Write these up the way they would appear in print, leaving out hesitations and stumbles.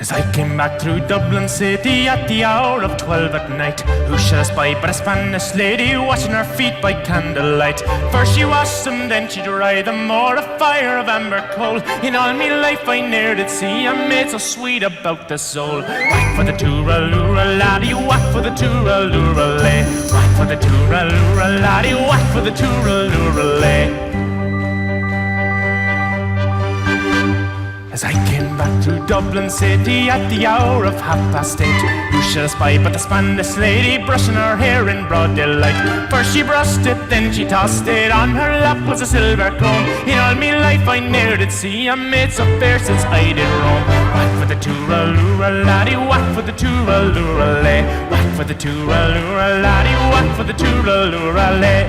As I came back through Dublin City at the hour of 12 at night, who should I spy but a Spanish lady washing her feet by candlelight? First she washed them, then she dried them o'er a fire of amber coal. In all me life I ne'er did see a maid so sweet about the soul. Whack for the tooraloora laddie, whack for the tooraloora lay. Whack for the tooraloora laddie, whack for the tooraloora lay. As I came back through Dublin City at the hour of 8:30, who should I spy but the Spanish lady brushing her hair in broad daylight? First she brushed it, then she tossed it, on her lap was a silver comb. In all me life I ne'er did see a maid so fair since I did roam. Whack for the tooraloora laddie, whack for the tooraloora lay. Whack for the tooraloora laddie, whack for the tooraloora lay.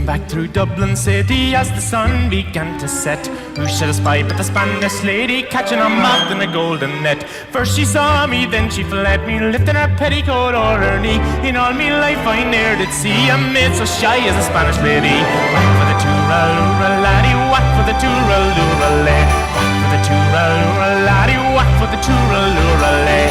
Back through Dublin City as the sun began to set, who should I spy but the Spanish lady catching a moth in a golden net? First she saw me, then she fled me, lifting her petticoat o'er her knee. In all me life I ne'er did see a maid so shy as a Spanish lady. Whack for the tooraloora laddie, whack for the tooraloora lay. Whack for the tooraloora laddie, whack for the tooraloora lay.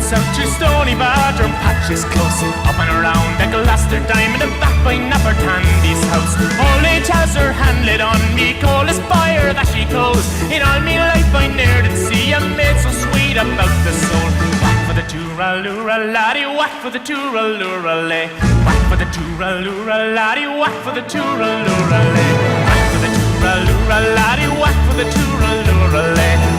South to Stony Batter patches close, up and around Ecclester Diamond and back by Napper Tandy's house. Old age has her hand laid on me, coal as fire that she goes. In all me life I ne'er did see a maid so sweet about the soul. Whack for the tooraloora laddie, whack for the tooraloora lay. Whack for the tooraloora laddie, whack for the tooraloora lay. Whack for the tooraloora laddie, whack for the tooraloora lay.